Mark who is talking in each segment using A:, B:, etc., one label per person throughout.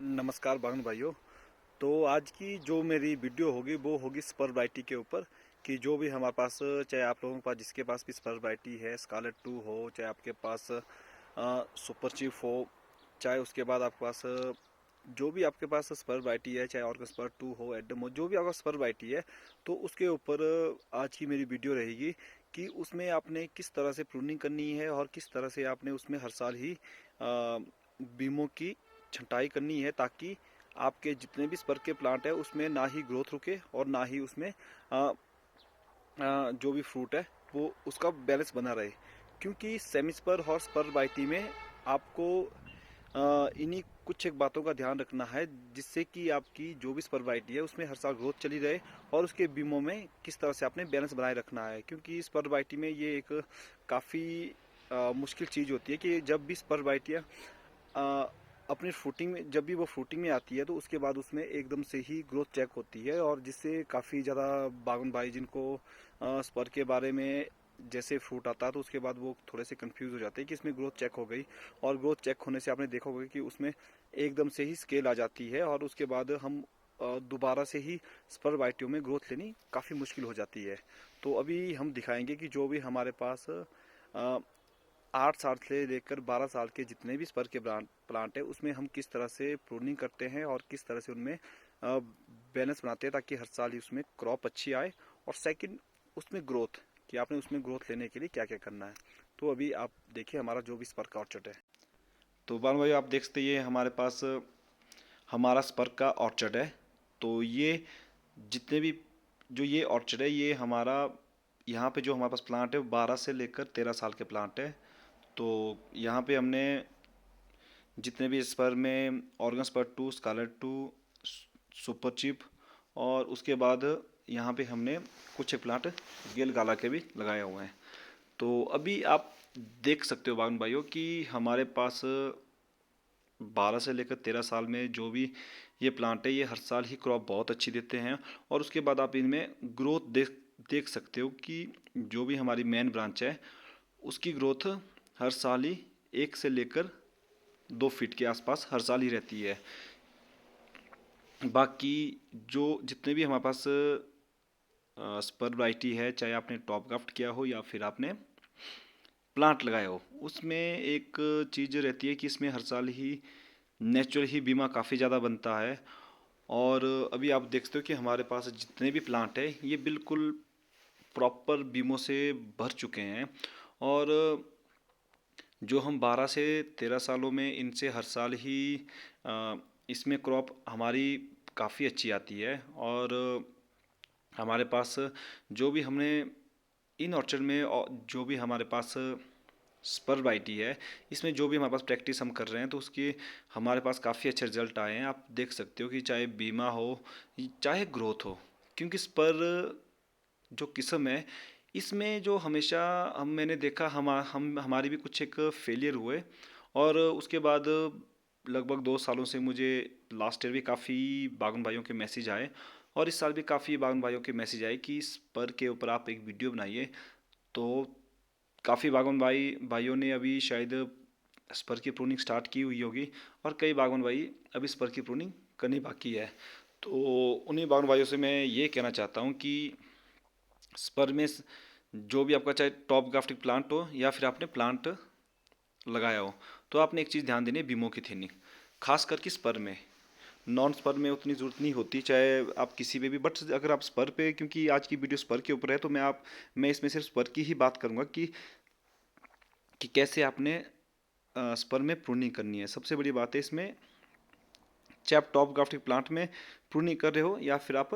A: नमस्कार बागन भाइयों। तो आज की जो मेरी वीडियो होगी वो होगी स्पर वैरायटी के ऊपर कि जो भी हमारे पास, चाहे आप लोगों के पास जिसके पास भी स्पर वैरायटी है, स्कारलेट 2 हो, चाहे आपके पास सुपर चीफ हो, चाहे उसके बाद आपके पास जो भी आपके पास स्पर वैरायटी है, चाहे और स्पर 2 हो, एडम हो, जो भी आपका स्पर वैरायटी है, तो उसके ऊपर आज की मेरी वीडियो रहेगी कि उसमें आपने किस तरह से प्रूनिंग करनी है और किस तरह से आपने उसमें हर साल ही बीमों की छंटाई करनी है, ताकि आपके जितने भी स्पर के प्लांट है उसमें ना ही ग्रोथ रुके और ना ही उसमें जो भी फ्रूट है वो उसका बैलेंस बना रहे। क्योंकि सेमी स्पर और स्पर वाइटी में आपको इन्हीं कुछ एक बातों का ध्यान रखना है, जिससे कि आपकी जो भी स्पर वाइटी है उसमें हर साल ग्रोथ चली रहे और उसके बीमों में किस तरह से आपने बैलेंस बनाए रखना है। क्योंकि स्पर वाइटी में ये एक काफ़ी मुश्किल चीज़ होती है कि जब भी स्पर वाइटियाँ अपनी फ्रूटिंग में, जब भी वो फ्रूटिंग में आती है तो उसके बाद उसमें एकदम से ही ग्रोथ चेक होती है, और जिससे काफ़ी ज़्यादा बागन भाई जिनको स्पर के बारे में जैसे फ्रूट आता है तो उसके बाद वो थोड़े से कंफ्यूज हो जाते हैं कि इसमें ग्रोथ चेक हो गई, और ग्रोथ चेक होने से आपने देखा होगा कि उसमें एकदम से ही स्केल आ जाती है और उसके बाद हम दोबारा से ही स्पर वाइटियों में ग्रोथ लेनी काफ़ी मुश्किल हो जाती है। तो अभी हम दिखाएंगे कि जो भी हमारे पास 8 साल से लेकर 12 साल के जितने भी स्पर के प्लांट है उसमें हम किस तरह से प्रूनिंग करते हैं और किस तरह से उनमें बैलेंस बनाते हैं, ताकि हर साल ही उसमें क्रॉप अच्छी आए। और सेकंड, उसमें ग्रोथ, कि आपने उसमें ग्रोथ लेने के लिए क्या क्या करना है। तो अभी आप देखिए हमारा जो भी स्पर का ऑर्चर्ड है। तो बाल भाई आप देख सकते हैं ये हमारे पास हमारा स्पर का ऑर्चर्ड है। तो ये जितने भी जो ये ऑर्चर्ड है ये हमारा, यहाँ पे जो हमारे पास प्लांट है 12 से लेकर 13 साल के प्लांट है। तो यहाँ पे हमने जितने भी स्पर में organ spur 2, scarlet 2, super chip, और उसके बाद यहाँ पे हमने कुछ एक प्लांट गेल गाला के भी लगाए हुए हैं। तो अभी आप देख सकते हो बागन भाइयों कि हमारे पास 12 से लेकर 13 साल में जो भी ये प्लांट है ये हर साल ही क्रॉप बहुत अच्छी देते हैं। और उसके बाद आप इनमें ग्रोथ देख देख सकते हो कि जो भी हमारी मेन ब्रांच है उसकी ग्रोथ हर साल ही 1 से लेकर 2 फीट के आसपास हर साल ही रहती है। बाकी जो जितने भी हमारे पास स्पर वैरायटी है, चाहे आपने टॉप ग्राफ्ट किया हो या फिर आपने प्लांट लगाया हो, उसमें एक चीज़ रहती है कि इसमें हर साल ही नेचुरल ही बीमा काफ़ी ज़्यादा बनता है। और अभी आप देख सकते हो कि हमारे पास जितने भी प्लांट है ये बिल्कुल प्रॉपर बीमों से भर चुके हैं। और जो हम 12 से 13 सालों में इनसे हर साल ही अ, इसमें क्रॉप हमारी काफ़ी अच्छी आती है। और हमारे पास जो भी हमने इन ऑर्चर्ड में जो भी हमारे पास स्पर वैरायटी है, इसमें जो भी हमारे पास प्रैक्टिस हम कर रहे हैं तो उसके हमारे पास काफ़ी अच्छे रिजल्ट आए हैं। आप देख सकते हो कि चाहे बीमा हो चाहे ग्रोथ हो, क्योंकि स्पर जो किस्म है इसमें जो हमेशा हम मैंने देखा हम हमारी भी कुछ एक फेलियर हुए। और उसके बाद लगभग 2 सालों से मुझे लास्ट ईयर भी काफ़ी बागन भाइयों के मैसेज आए, और इस साल भी काफ़ी बागन भाइयों के मैसेज आए कि इस पर के ऊपर आप एक वीडियो बनाइए। तो काफ़ी बागवान भाइयों ने अभी शायद स्पर की प्रूनिंग स्टार्ट की हुई होगी, और कई बागवान भाई अभी स्पर की प्रूनिंग करनी बाकी है। तो उन्हीं बागवान भाइयों से मैं ये कहना चाहता हूँ कि स्पर में जो भी आपका चाहे टॉप ग्राफ्टिंग प्लांट हो या फिर आपने प्लांट लगाया हो, तो आपने एक चीज़ ध्यान देनी है, बीमों की थिनिंग। खास करके स्पर में, नॉन स्पर में उतनी ज़रूरत नहीं होती, चाहे आप किसी पे भी। बट अगर आप स्पर पे, क्योंकि आज की वीडियो स्पर के ऊपर है, तो मैं इसमें सिर्फ स्पर की ही बात करूंगा कि कैसे आपने स्पर में प्रूनिंग करनी है। सबसे बड़ी बात है इसमें, चाहे आप टॉप ग्राफ्टिंग प्लांट में प्रूनिंग कर रहे हो या फिर आप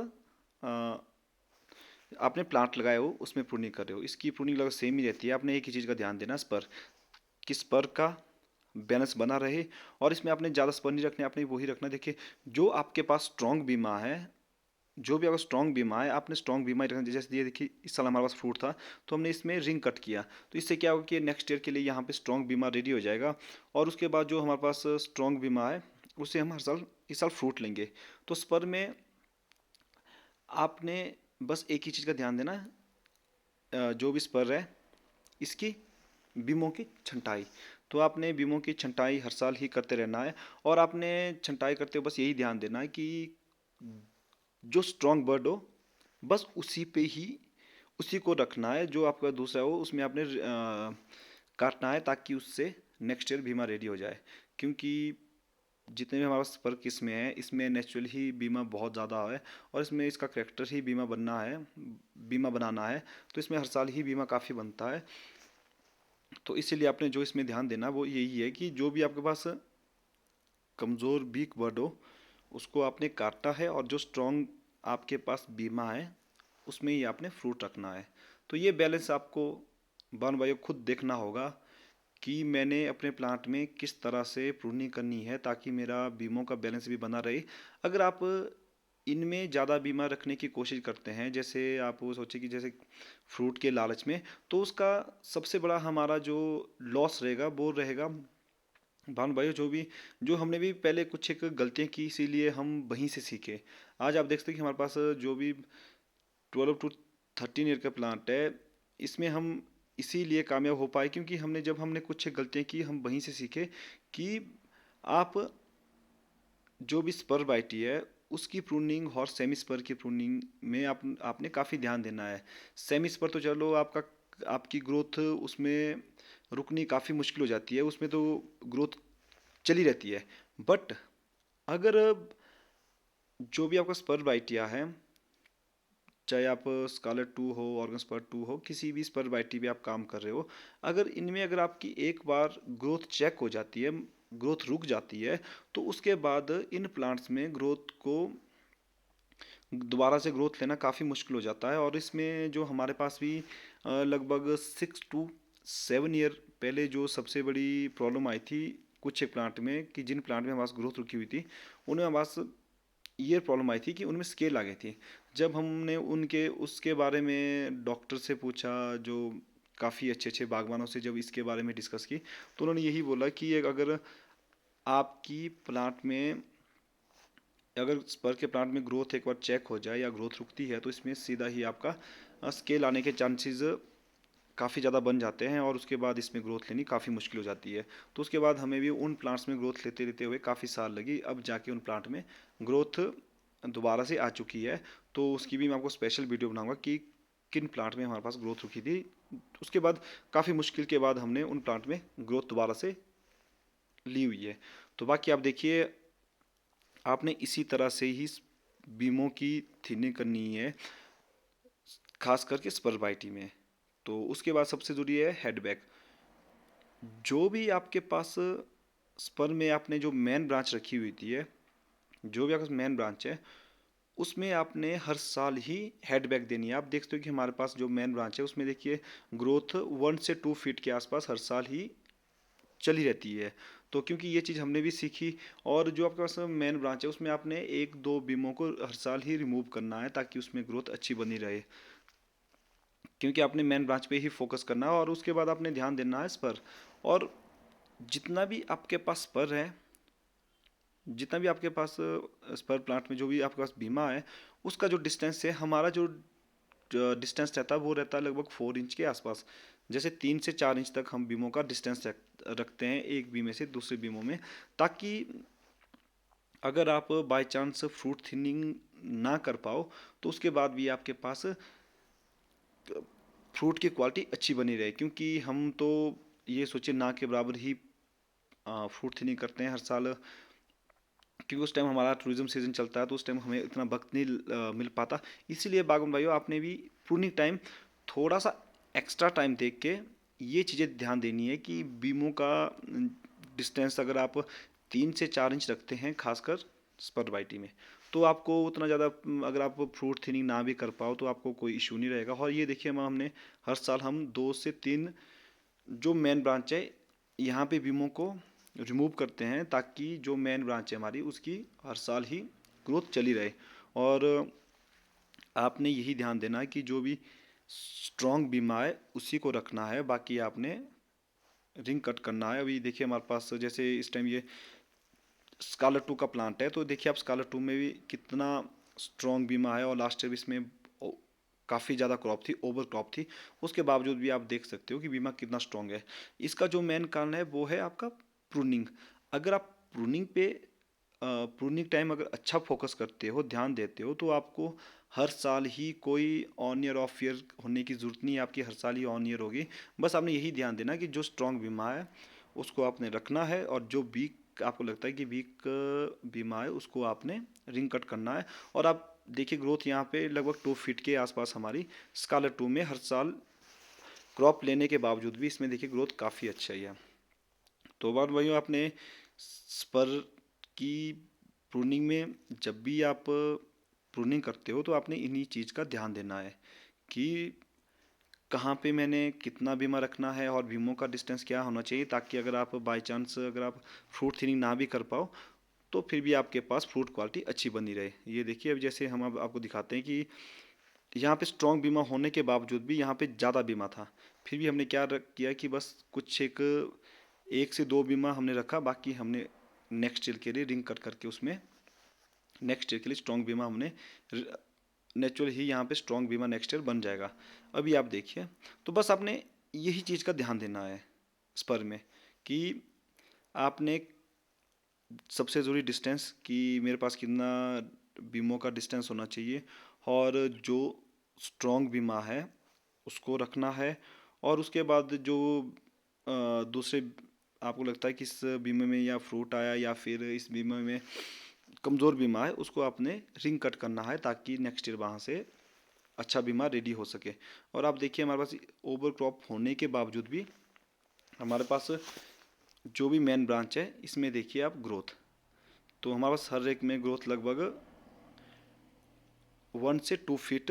A: आपने प्लांट लगाए हो उसमें प्रूनिंग कर रहे हो, इसकी प्रूनिंग लगभग सेम ही रहती है। आपने एक ही चीज़ का ध्यान देना स्पर, कि स्पर का बैलेंस बना रहे। और इसमें आपने ज़्यादा स्पर नहीं रखने, आपने वही रखना। देखिए जो आपके पास स्ट्रॉन्ग बीमा है, जो भी अगर स्ट्रॉन्ग बीमा है आपने स्ट्रॉन्ग बीमा ही रखना। जैसे ये देखिए इस साल हमारे पास फ्रूट था तो हमने इसमें रिंग कट किया, तो इससे क्या होगा कि नेक्स्ट ईयर के लिए यहाँ पे स्ट्रॉन्ग बीमा रेडी हो जाएगा। और उसके बाद जो हमारे पास स्ट्रॉन्ग बीमा है उससे हम हर साल इस साल फ्रूट लेंगे। तो स्पर में आपने बस एक ही चीज़ का ध्यान देना है, जो भी स्पर है इसकी बीमों की छंटाई। तो आपने बीमों की छंटाई हर साल ही करते रहना है। और आपने छंटाई करते हुए बस यही ध्यान देना है कि जो स्ट्रॉन्ग बर्ड हो बस उसी पे ही उसी को रखना है। जो आपका दूसरा हो उसमें आपने काटना है ताकि उससे नेक्स्ट ईयर बीमा रेडी हो जाए। क्योंकि जितने भी हमारे पास पर किस्में हैं इसमें नेचुरल ही बीमा बहुत ज़्यादा है और इसमें इसका करेक्टर ही बीमा बनना है, बीमा बनाना है। तो इसमें हर साल ही बीमा काफ़ी बनता है। तो इसीलिए आपने जो इसमें ध्यान देना वो यही है कि जो भी आपके पास कमज़ोर वीक बर्ड हो उसको आपने काटना है और जो स्ट्रॉन्ग आपके पास बीमा है उसमें ही आपने फ्रूट रखना है। तो ये बैलेंस आपको वन बाय खुद देखना होगा कि मैंने अपने प्लांट में किस तरह से प्रूनिंग करनी है ताकि मेरा बीमों का बैलेंस भी बना रहे। अगर आप इनमें ज़्यादा बीमा रखने की कोशिश करते हैं, जैसे आप वो सोचिए कि जैसे फ्रूट के लालच में, तो उसका सबसे बड़ा हमारा जो लॉस रहेगा वो रहेगा भानु भाई जो हमने भी पहले कुछ एक गलतियाँ की इसीलिए हम वहीं से सीखे। आज आप देख सकते हैं कि हमारे पास जो भी 12 to 13 ईयर का प्लांट है इसमें हम इसीलिए कामयाब हो पाए क्योंकि हमने कुछ गलतियाँ की हम वहीं से सीखे कि आप जो भी स्पर वैरायटी है उसकी प्रूनिंग और सेमी स्पर की प्रूनिंग में आपने काफ़ी ध्यान देना है। सेमी स्पर तो चलो आपकी ग्रोथ उसमें रुकनी काफ़ी मुश्किल हो जाती है, उसमें तो ग्रोथ चली रहती है। बट अगर जो भी आपका स्पर वैरायटियाँ हैं, चाहे आप स्कारलेट 2 हो, ऑर्गन स्पर 2 हो, किसी भी स्पर वैरायटी पे आप काम कर रहे हो, अगर आपकी एक बार ग्रोथ चेक हो जाती है, ग्रोथ रुक जाती है, तो उसके बाद इन प्लांट्स में ग्रोथ को दोबारा से ग्रोथ लेना काफ़ी मुश्किल हो जाता है। और इसमें जो हमारे पास भी लगभग 6 to 7 ईयर पहले जो सबसे बड़ी प्रॉब्लम आई थी कुछ एक प्लांट में कि जिन प्लांट में हमारे पास ग्रोथ रुकी हुई थी उनमें हमारे पास ये प्रॉब्लम आई थी कि उनमें स्केल आ गई थी। जब हमने उनके उसके बारे में डॉक्टर से पूछा, जो काफ़ी अच्छे अच्छे बागवानों से जब इसके बारे में डिस्कस की, तो उन्होंने यही बोला कि अगर आपकी प्लांट में अगर स्पर के प्लांट में ग्रोथ एक बार चेक हो जाए या ग्रोथ रुकती है तो इसमें सीधा ही आपका स्केल आने के चांसेस काफ़ी ज़्यादा बन जाते हैं और उसके बाद इसमें ग्रोथ लेनी काफ़ी मुश्किल हो जाती है। तो उसके बाद हमें भी उन प्लांट्स में ग्रोथ लेते लेते हुए काफ़ी साल लगी, अब जाके उन प्लांट में ग्रोथ दोबारा से आ चुकी है। तो उसकी भी मैं आपको स्पेशल वीडियो बनाऊंगा कि किन प्लांट में हमारे पास ग्रोथ रुकी थी। उसके बाद काफ़ी मुश्किल के बाद हमने उन प्लांट में ग्रोथ दोबारा से ली हुई है। तो बाकी आप देखिए, आपने इसी तरह से ही बीमों की थिनिंग करनी है, खास करके स्पर्बाइटी में। तो उसके बाद सबसे ज़रूरी है हेडबैक। जो भी आपके पास स्पर्म में आपने जो मेन ब्रांच रखी हुई थी है, जो भी आपका मेन ब्रांच है उसमें आपने हर साल ही हेडबैक देनी है। आप देखते हो कि हमारे पास जो मेन ब्रांच है उसमें देखिए ग्रोथ 1 से 2 फीट के आसपास हर साल ही चली रहती है। तो क्योंकि ये चीज़ हमने भी सीखी, और जो आपके पास मेन ब्रांच है उसमें आपने एक दो बीमों को हर साल ही रिमूव करना है ताकि उसमें ग्रोथ अच्छी बनी रहे। क्योंकि आपने मेन ब्रांच पे ही फोकस करना है और उसके बाद आपने ध्यान देना है इस पर। और जितना भी आपके पास स्पर है, जितना भी आपके पास स्पर प्लांट में जो भी आपके पास बीमा है उसका जो डिस्टेंस है, हमारा जो डिस्टेंस रहता है वो रहता है लगभग 4 इंच के आसपास। जैसे 3 से 4 इंच तक हम बीमों का डिस्टेंस रखते हैं एक बीमे से दूसरे बीमों में, ताकि अगर आप बाय चांस फ्रूट थिनिंग ना कर पाओ तो उसके बाद भी आपके पास फ्रूट की क्वालिटी अच्छी बनी रहे। क्योंकि हम तो ये सोचिए ना के बराबर ही फ्रूट थिनिंग करते हैं हर साल, क्योंकि उस टाइम हमारा टूरिज्म सीजन चलता है तो उस टाइम हमें इतना वक्त नहीं मिल पाता। इसीलिए बागवान भाइयों, आपने भी प्रूनिंग टाइम थोड़ा सा एक्स्ट्रा टाइम देख के ये चीज़ें ध्यान देनी है कि बीमों का डिस्टेंस अगर आप 3 से 4 इंच रखते हैं खासकर स्पर वैरायटी में, तो आपको उतना ज़्यादा अगर आप फ्रूट थिनिंग ना भी कर पाओ तो आपको कोई इशू नहीं रहेगा। और ये देखिए हमने हर साल हम 2 से 3 जो मेन ब्रांच है यहाँ पे बीमों को रिमूव करते हैं ताकि जो मेन ब्रांच है हमारी उसकी हर साल ही ग्रोथ चली रहे। और आपने यही ध्यान देना है कि जो भी स्ट्रॉन्ग बीमा है उसी को रखना है, बाकी आपने रिंग कट करना है। अभी देखिए हमारे पास जैसे इस टाइम ये स्कारलेट 2 का प्लांट है, तो देखिए आप स्कारलेट 2 में भी कितना स्ट्रॉन्ग बीमा है और लास्ट ईयर भी इसमें काफ़ी ज़्यादा क्रॉप थी, ओवर क्रॉप थी, उसके बावजूद भी आप देख सकते हो कि बीमा कितना स्ट्रांग है। इसका जो मेन कारण है वो है आपका प्रूनिंग। अगर आप प्रूनिंग टाइम अगर अच्छा फोकस करते हो, ध्यान देते हो, तो आपको हर साल ही कोई ऑन ईयर ऑफ ईयर होने की ज़रूरत नहीं है, आपकी हर साल ही ऑन ईयर होगी। बस आपने यही ध्यान देना कि जो स्ट्रांग बीमा है उसको आपने रखना है, और जो वीक आपको लगता है कि वीक बीमा है उसको आपने रिंग कट करना है। और आप देखिए ग्रोथ यहाँ पे लगभग 2 फीट के आसपास हमारी स्कारलेट 2 में हर साल क्रॉप लेने के बावजूद भी इसमें देखिए ग्रोथ काफ़ी अच्छा ही है। तो बात वही आपने स्पर की प्रूनिंग में जब भी आप प्रूनिंग करते हो तो आपने इन्हीं चीज़ का ध्यान देना है कि कहाँ पे मैंने कितना बीमा रखना है और बीमों का डिस्टेंस क्या होना चाहिए, ताकि अगर आप बाई चांस अगर आप फ्रूट थिनिंग ना भी कर पाओ तो फिर भी आपके पास फ्रूट क्वालिटी अच्छी बनी रहे। ये देखिए अब जैसे हम अब आपको दिखाते हैं कि यहाँ पे स्ट्रॉन्ग बीमा होने के बावजूद भी यहाँ पे ज़्यादा बीमा था, फिर भी हमने क्या किया कि बस कुछ एक से दो बीमा हमने रखा, बाकी हमने नेक्स्ट ईयर के लिए रिंग कट करके उसमें नेक्स्ट ईयर के लिए स्ट्रॉन्ग बीमा हमने नेचुरल ही यहाँ पे स्ट्रॉन्ग बीमा नेक्स्ट ईयर बन जाएगा। अभी आप देखिए, तो बस आपने यही चीज़ का ध्यान देना है स्पर में कि आपने सबसे ज़रूरी डिस्टेंस कि मेरे पास कितना बीमों का डिस्टेंस होना चाहिए, और जो स्ट्रॉन्ग बीमा है उसको रखना है। और उसके बाद जो दूसरे आपको लगता है कि इस बीमे में या फ्रूट आया या फिर इस बीमे में कमज़ोर बीमा है, उसको आपने रिंग कट करना है ताकि नेक्स्ट ईयर वहाँ से अच्छा बीमा रेडी हो सके। और आप देखिए हमारे पास ओवर क्रॉप होने के बावजूद भी हमारे पास जो भी मेन ब्रांच है इसमें देखिए आप ग्रोथ, तो हमारे पास हर एक में ग्रोथ लगभग 1 से 2 फीट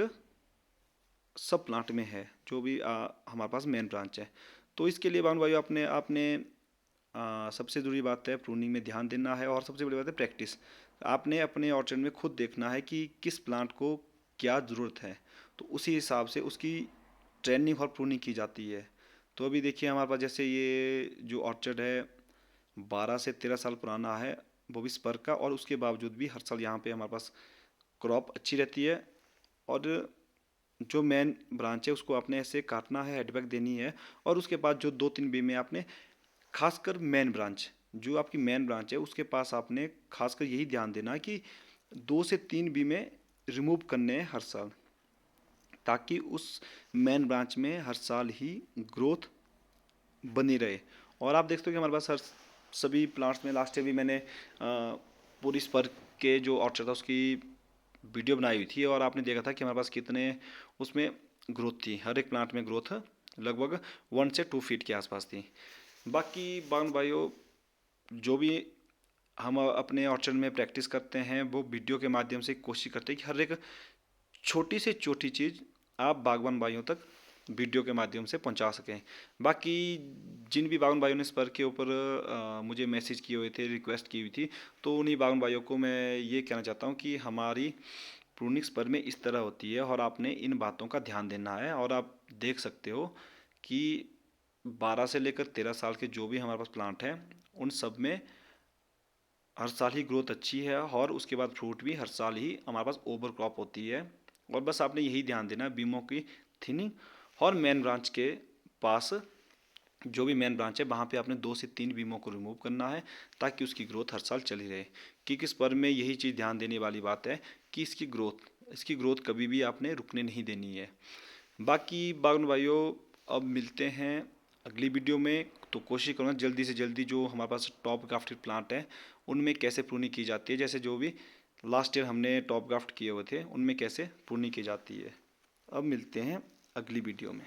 A: सब प्लांट में है, जो भी हमारे पास मेन ब्रांच है। तो इसके लिए बावन भाई आपने आपने सबसे ज़रूरी बात है प्रूनिंग में ध्यान देना है, और सबसे बड़ी बात है प्रैक्टिस। आपने अपने ऑर्चर्ड में खुद देखना है कि किस प्लांट को क्या ज़रूरत है, तो उसी हिसाब से उसकी ट्रेनिंग और प्रूनिंग की जाती है। तो अभी देखिए हमारे पास जैसे ये जो ऑर्चर्ड है 12 से 13 साल पुराना है, वो भी स्पर का, और उसके बावजूद भी हर साल यहाँ पे हमारे पास क्रॉप अच्छी रहती है। और जो मेन ब्रांच है उसको आपने ऐसे काटना है, हेडबैक देनी है, और उसके बाद जो 2-3 बी में आपने खासकर मेन ब्रांच, जो आपकी मेन ब्रांच है उसके पास आपने खासकर यही ध्यान देना है कि 2 से 3 बी में रिमूव करने हैं हर साल, ताकि उस मेन ब्रांच में हर साल ही ग्रोथ बनी रहे। और आप देखते हो कि हमारे पास हर सभी प्लांट्स में लास्ट ईयर भी मैंने पूरी स्पर के जो ऑर्चर्ड था उसकी वीडियो बनाई हुई थी, और आपने देखा था कि हमारे पास कितने उसमें ग्रोथ थी, हर एक प्लांट में ग्रोथ लगभग 1 से 2 फीट के आसपास थी। बाकी बागन भाइयों, जो भी हम अपने ऑर्चर्ड में प्रैक्टिस करते हैं वो वीडियो के माध्यम से कोशिश करते हैं कि हर एक छोटी से छोटी चीज़ आप बागवान भाइयों तक वीडियो के माध्यम से पहुंचा सकें। बाकी जिन भी बागवान भाइयों ने इस पर के ऊपर मुझे मैसेज किए हुए थे, रिक्वेस्ट की हुई थी, तो उन्हीं बागवान भाइयों को मैं ये कहना चाहता हूँ कि हमारी प्रूनिंग पर में इस तरह होती है, और आपने इन बातों का ध्यान देना है। और आप देख सकते हो कि 12 से लेकर 13 साल के जो भी हमारे पास प्लांट हैं उन सब में हर साल ही ग्रोथ अच्छी है, और उसके बाद फ्रूट भी हर साल ही हमारे पास ओवर क्रॉप होती है। और बस आपने यही ध्यान देना है बीमों की थिनिंग, और मेन ब्रांच के पास जो भी मेन ब्रांच है वहाँ पे आपने 2 से 3 बीमों को रिमूव करना है, ताकि उसकी ग्रोथ हर साल चली रहे। क्योंकि इस पर में यही चीज़ ध्यान देने वाली बात है कि इसकी ग्रोथ कभी भी आपने रुकने नहीं देनी है। बाकी बागवान भाइयों, अब मिलते हैं अगली वीडियो में। तो कोशिश करूँगा जल्दी से जल्दी जो हमारे पास टॉप ग्राफ्टेड प्लांट है उनमें कैसे प्रूनिंग की जाती है, जैसे जो भी लास्ट ईयर हमने टॉप ग्राफ्ट किए हुए थे उनमें कैसे प्रूनिंग की जाती है। अब मिलते हैं अगली वीडियो में।